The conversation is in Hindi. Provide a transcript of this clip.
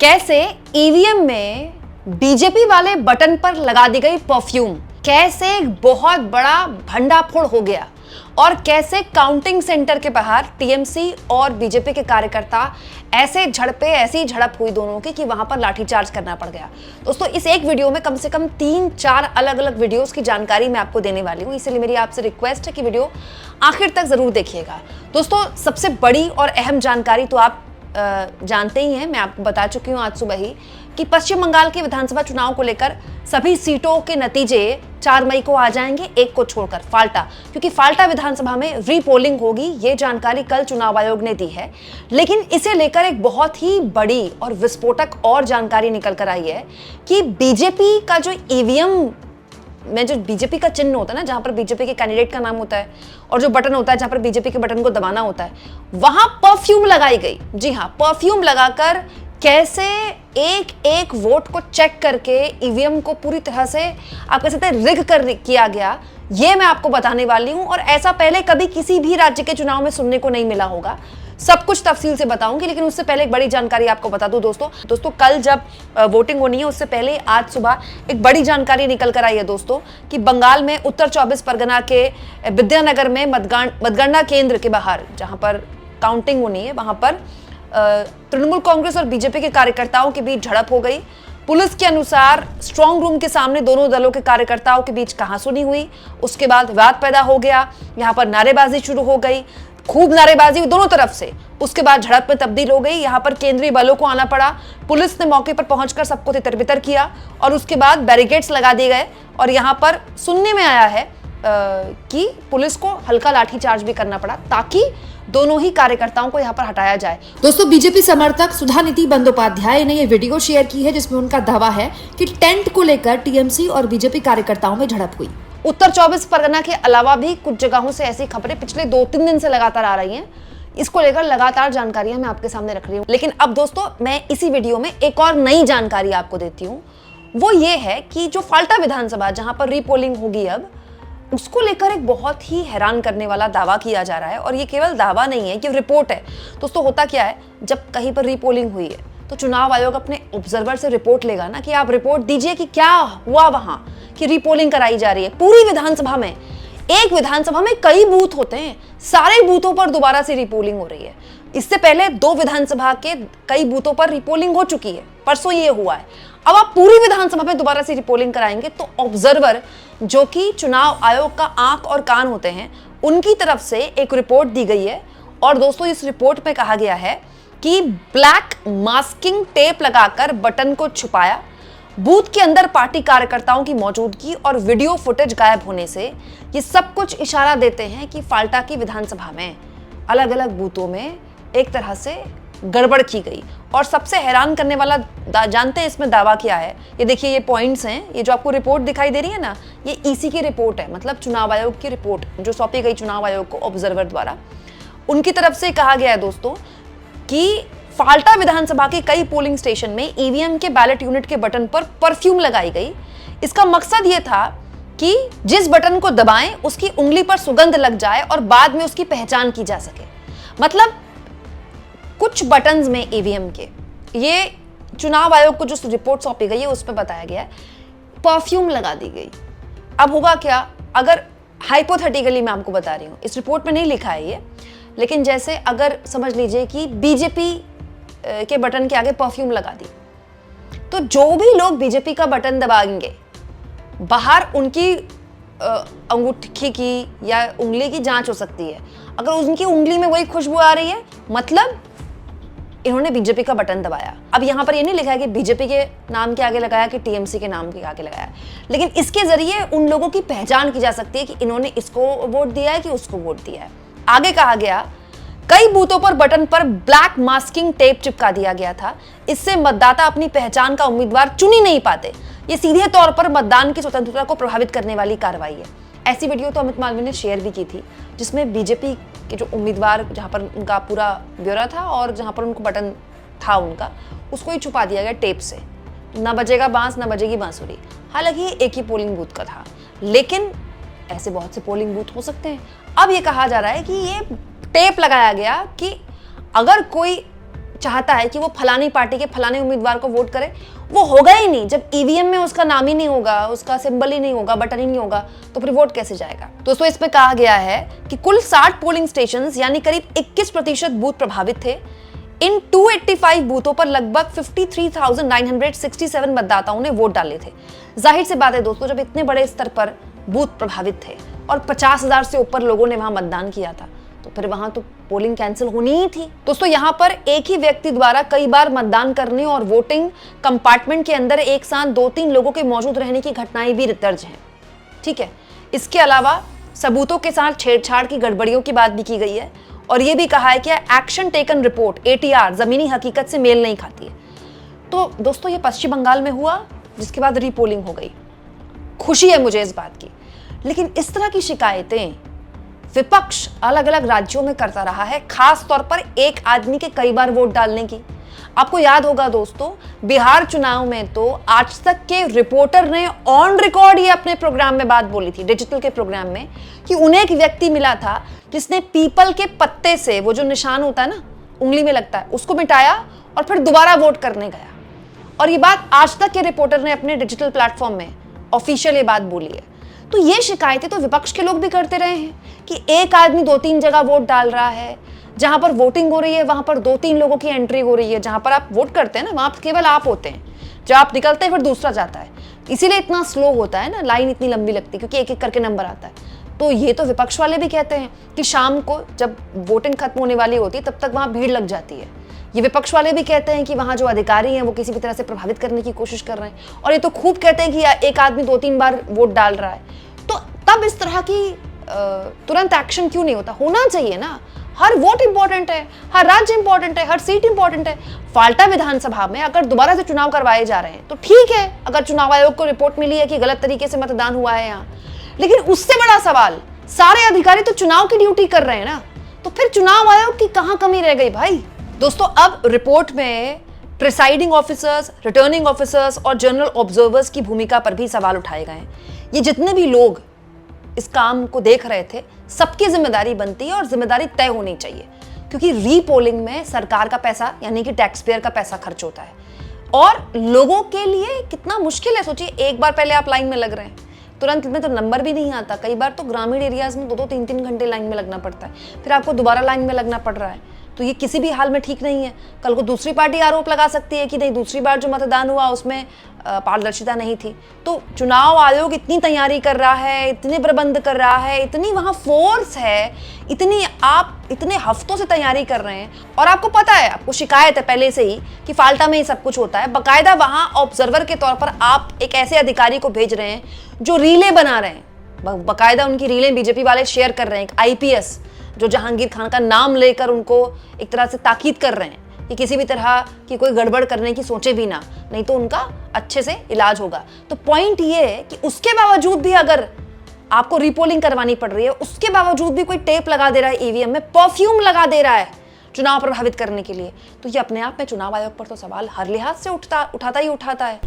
कैसे ईवीएम में बीजेपी वाले बटन पर लगा दी गई परफ्यूम, कैसे एक बहुत बड़ा भंडाफोड़ हो गया और कैसे काउंटिंग सेंटर के बाहर टीएमसी और बीजेपी के कार्यकर्ता ऐसी झड़प हुई दोनों की कि वहां पर लाठीचार्ज करना पड़ गया। दोस्तों, इस एक वीडियो में कम से कम 3-4 अलग अलग वीडियोस की जानकारी मैं आपको देने वाली हूं, इसलिए मेरी आपसे रिक्वेस्ट है कि वीडियो आखिर तक जरूर देखिएगा। दोस्तों, सबसे बड़ी और अहम जानकारी तो आप जानते ही हैं, मैं आपको बता चुकी हूं आज सुबह ही कि पश्चिम बंगाल के विधानसभा चुनाव को लेकर सभी सीटों के नतीजे 4 मई को आ जाएंगे, एक को छोड़कर फाल्टा, क्योंकि फाल्टा विधानसभा में रीपोलिंग होगी। ये जानकारी कल चुनाव आयोग ने दी है, लेकिन इसे लेकर एक बहुत ही बड़ी और विस्फोटक और जानकारी निकल कर आई है कि बीजेपी का जो ईवीएम में जो बीजेपी का चिन्ह होता है ना, जहां पर बीजेपी के कैंडिडेट का नाम होता है, और जो बटन होता है जहां पर बीजेपी के बटन को दबाना होता है, वहां परफ्यूम लगाई गई। जी हां, परफ्यूम लगाकर कैसे एक एक वोट को चेक करके ईवीएम को पूरी तरह से आप कह सकते हैं रिग कर किया गया, ये मैं आपको बताने वाली हूं। और ऐसा पहले कभी किसी भी राज्य के चुनाव में सुनने को नहीं मिला होगा। सब कुछ तफसील से बताऊंगी, लेकिन उससे पहले एक बड़ी जानकारी आपको बता दूं दोस्तों, कल जब वोटिंग होनी है उससे पहले आज सुबह एक बड़ी जानकारी निकल कर आई है दोस्तों कि बंगाल में उत्तर 24 परगना के विद्यानगर में मतगणना केंद्र के बाहर जहां पर काउंटिंग होनी है, वहां पर तृणमूल कांग्रेस और बीजेपी के कार्यकर्ताओं के बीच झड़प हो गई। पुलिस के अनुसार स्ट्रांग रूम के सामने दोनों दलों के कार्यकर्ताओं के बीच कहासुनी हुई, उसके बाद विवाद पैदा हो गया, यहां पर नारेबाजी शुरू हो गई, खूब नारेबाजी हुई दोनों तरफ से। उसके बाद झड़प में तब्दील हो गई, यहां पर केंद्रीय बलों को आना पड़ा, पुलिस ने मौके पर पहुंचकर सबको तितर-बितर किया और उसके बाद बैरिकेड्स लगा दिए गए। और यहां पर सुनने में आया है कि पुलिस को हल्का लाठीचार्ज भी करना पड़ा ताकि दोनों ही कार्यकर्ताओं को यहां पर हटाया जाए। दोस्तों, बीजेपी समर्थक सुधानिधि बंदोपाध्याय ने यह वीडियो शेयर की है जिसमें उनका दावा है कि टेंट को लेकर टीएमसी और बीजेपी कार्यकर्ताओं में झड़प हुई। उत्तर 24 परगना के अलावा भी कुछ जगहों से ऐसी खबरें पिछले 2-3 दिन से लगातार आ रही हैं। इसको लेकर लगातार जानकारियां मैं आपके सामने रख रही हूं, लेकिन अब दोस्तों मैं इसी वीडियो में एक और नई जानकारी आपको देती हूं। वो ये है कि जो फाल्टा विधानसभा जहां पर रीपोलिंग होगी अब, उसको लेकर एक बहुत ही हैरान करने वाला दावा किया जा रहा है। और ये केवल दावा नहीं है कि रिपोर्ट है। दोस्तों, होता क्या है, जब कहीं पर रीपोलिंग हुई है तो चुनाव आयोग अपने ऑब्जर्वर से रिपोर्ट लेगा ना कि आप रिपोर्ट दीजिए कि क्या हुआ वहां, कि रीपोलिंग कराई जा रही है पूरी विधानसभा में। एक विधानसभा में कई बूथ होते हैं, सारे बूथों पर दोबारा से रीपोलिंग हो रही है। इससे पहले 2 विधानसभा के कई बूथों पर रीपोलिंग हो चुकी है, परसों ये हुआ है। अब आप पूरी विधानसभा में दोबारा से रीपोलिंग कराएंगे तो ऑब्जर्वर, जो कि चुनाव आयोग का आंख और कान होते हैं, उनकी तरफ से एक रिपोर्ट दी गई है। और दोस्तों, इस रिपोर्ट में कहा गया है कि ब्लैक मास्किंग टेप लगाकर बटन को छुपाया, बूथ के अंदर पार्टी कार्यकर्ताओं की मौजूदगी और वीडियो फुटेज गायब होने से ये सब कुछ इशारा देते हैं कि फाल्टा की विधानसभा में अलग अलग बूथों में एक तरह से गड़बड़ की गई। और सबसे हैरान करने वाला जानते हैं इसमें दावा किया है? ये देखिए, ये पॉइंट्स हैं, ये जो आपको रिपोर्ट दिखाई दे रही है ना, ये ईसी की रिपोर्ट है, मतलब चुनाव आयोग की रिपोर्ट जो सौंपी गई चुनाव आयोग को ऑब्जर्वर द्वारा। उनकी तरफ से कहा गया है दोस्तों कि फाल्टा विधानसभा के कई पोलिंग स्टेशन में ईवीएम के बैलेट यूनिट के बटन पर परफ्यूम लगाई गई। इसका मकसद यह था कि जिस बटन को दबाएं उसकी उंगली पर सुगंध लग जाए और बाद में उसकी पहचान की जा सके। मतलब कुछ बटन्स में ईवीएम के, ये चुनाव आयोग को जो रिपोर्ट सौंपी गई है उसमें बताया गया है, परफ्यूम लगा दी गई। अब होगा क्या, अगर हाइपोथेटिकली मैं आपको बता रही हूं, इस रिपोर्ट में नहीं लिखा है ये, लेकिन जैसे अगर समझ लीजिए कि बीजेपी के बटन के आगे परफ्यूम लगा दी, तो जो भी लोग बीजेपी का बटन दबाएंगे, बाहर उनकी अंगूठी की या उंगली की जांच हो सकती है। अगर उनकी उंगली में वही खुशबू आ रही है, मतलब इन्होंने बीजेपी का बटन दबाया। अब यहां पर ये नहीं लिखा है कि बीजेपी के नाम के आगे लगाया कि टीएमसी के नाम के आगे लगाया, लेकिन इसके जरिए उन लोगों की पहचान की जा सकती है कि इन्होंने इसको वोट दिया है कि उसको वोट दिया है। आगे कहा गया, कई बूथों पर बटन पर ब्लैक मास्किंग टेप चिपका दिया गया था। इससे मतदाता अपनी पहचान का उम्मीदवार चुन ही नहीं पाते। ये सीधे तौर पर मतदान की स्वतंत्रता को प्रभावित करने वाली कार्रवाई है। ऐसी वीडियो तो अमित मालवीय ने शेयर भी की थी, जिसमें बीजेपी के जो उम्मीदवार, जहां पर उनका पूरा ब्यौरा था और जहां पर उनको बटन था उनका, उसको ही छुपा दिया गया टेप से। ना बजेगा बांस, ना बजेगी बांसुरी। हालांकि एक ही पोलिंग बूथ का था, लेकिन ऐसे बहुत से पोलिंग बूथ हो सकते हैं। अब ये कहा जा रहा है कि ये टेप लगाया गया कि अगर कोई चाहता है कि वो फलानी पार्टी के फलाने उम्मीदवार को वोट करे, वो होगा ही नहीं। जब ईवीएम में उसका नाम ही नहीं होगा, उसका सिंबल ही नहीं होगा, बटन ही नहीं होगा, तो फिर वोट कैसे जाएगा। दोस्तों इसमें कहा गया है कि कुल 60 पोलिंग स्टेशन यानी करीब 21% बूथ प्रभावित थे। इन 285 बूथों पर लगभग 53,967 मतदाताओं ने वोट डाले थे। जाहिर सी बात है दोस्तों, जब इतने बड़े स्तर पर बूथ प्रभावित थे और 50,000 से ऊपर लोगों ने वहां मतदान किया था, तो फिर वहां तो पोलिंग कैंसिल होनी ही थी। दोस्तों यहां पर एक ही व्यक्ति द्वारा कई बार मतदान करने और वोटिंग कंपार्टमेंट के अंदर एक साथ 2-3 लोगों के मौजूद रहने की घटनाएं भी दर्ज हैं। ठीक है, इसके अलावा सबूतों के साथ छेड़छाड़ की गड़बड़ियों की बात भी की गई है और यह भी कहा है कि एक्शन टेकन रिपोर्ट ATR जमीनी हकीकत से मेल नहीं खाती है। तो दोस्तों ये पश्चिम बंगाल में हुआ, जिसके बाद रीपोलिंग हो गई। खुशी है मुझे इस बात की, लेकिन इस तरह की शिकायतें विपक्ष अलग अलग राज्यों में करता रहा है, खास तौर पर एक आदमी के कई बार वोट डालने की। आपको याद होगा दोस्तों, बिहार चुनाव में तो आज तक के रिपोर्टर ने ऑन रिकॉर्ड ये अपने प्रोग्राम में बात बोली थी, डिजिटल के प्रोग्राम में, कि उन्हें एक व्यक्ति मिला था जिसने पीपल के पत्ते से, वो जो निशान होता है ना उंगली में लगता है, उसको मिटाया और फिर दोबारा वोट करने गया। और ये बात आज तक के रिपोर्टर ने अपने डिजिटल प्लेटफॉर्म में ऑफिशियल ये बात बोली है। तो ये शिकायतें तो विपक्ष के लोग भी करते रहे हैं कि एक आदमी 2-3 जगह वोट डाल रहा है, जहां पर वोटिंग हो रही है वहां पर 2-3 लोगों की एंट्री हो रही है। जहां पर आप वोट करते हैं ना, वहां केवल आप होते हैं, जब आप निकलते हैं फिर दूसरा जाता है, इसीलिए इतना स्लो होता है ना, लाइन इतनी लंबी लगती है क्योंकि एक एक करके नंबर आता है। तो ये तो विपक्ष वाले भी कहते हैं कि शाम को जब वोटिंग खत्म होने वाली होती है तब तक वहां भीड़ लग जाती है। ये विपक्ष वाले भी कहते हैं कि वहां जो अधिकारी हैं वो किसी भी तरह से प्रभावित करने की कोशिश कर रहे हैं, और ये तो खूब कहते हैं कि एक आदमी 2-3 बार वोट डाल रहा है। तो तब इस तरह की तुरंत एक्शन क्यों नहीं होता? होना चाहिए ना। हर वोट इंपॉर्टेंट है, हर राज्य इंपॉर्टेंट है, हर सीट इंपॉर्टेंट है। फाल्टा विधानसभा में अगर दोबारा से चुनाव करवाए जा रहे हैं तो ठीक है, अगर चुनाव आयोग को रिपोर्ट मिली है कि गलत तरीके से मतदान हुआ है यहाँ, लेकिन उससे बड़ा सवाल, सारे अधिकारी तो चुनाव की ड्यूटी कर रहे हैं ना, तो फिर चुनाव आयोग की कहां कमी रह गई भाई? दोस्तों अब रिपोर्ट में प्रिसाइडिंग ऑफिसर्स, रिटर्निंग ऑफिसर्स और जनरल ऑब्जर्वर्स की भूमिका पर भी सवाल उठाए गए हैं। ये जितने भी लोग इस काम को देख रहे थे, सबकी जिम्मेदारी बनती है और जिम्मेदारी तय होनी चाहिए, क्योंकि रीपोलिंग में सरकार का पैसा यानी कि टैक्स पेयर का पैसा खर्च होता है और लोगों के लिए कितना मुश्किल है। सोचिए, एक बार पहले आप लाइन में लग रहे हैं, तुरंत में तो नंबर भी नहीं आता। कई बार तो ग्रामीण एरियाज में 2-2, 3-3 घंटे लाइन में लगना पड़ता है, फिर आपको दोबारा लाइन में लगना पड़ रहा है। तो ये किसी भी हाल में ठीक नहीं है। कल को दूसरी पार्टी आरोप लगा सकती है कि नहीं, दूसरी बार जो मतदान हुआ उसमें पारदर्शिता नहीं थी। तो चुनाव आयोग इतनी तैयारी कर रहा है, इतने प्रबंध कर रहा है, इतनी वहां फोर्स है, आप इतने हफ्तों से तैयारी कर रहे हैं, और आपको पता है, आपको शिकायत है पहले से ही कि फाल्टा में ही सब कुछ होता है। बाकायदा वहां ऑब्जर्वर के तौर पर आप एक ऐसे अधिकारी को भेज रहे हैं जो रीले बना रहे हैं, बाकायदा उनकी रीलें बीजेपी वाले शेयर कर रहे हैं। एक IPS जो जहांगीर खान का नाम लेकर उनको एक तरह से ताकीद कर रहे हैं कि किसी भी तरह की कोई गड़बड़ करने की सोचे भी ना, नहीं तो उनका अच्छे से इलाज होगा। तो पॉइंट ये है कि उसके बावजूद भी अगर आपको रीपोलिंग करवानी पड़ रही है, उसके बावजूद भी कोई टेप लगा दे रहा है EVM में, परफ्यूम लगा दे रहा है चुनाव प्रभावित करने के लिए, तो ये अपने आप में चुनाव आयोग पर तो सवाल हर लिहाज से उठाता ही उठाता है।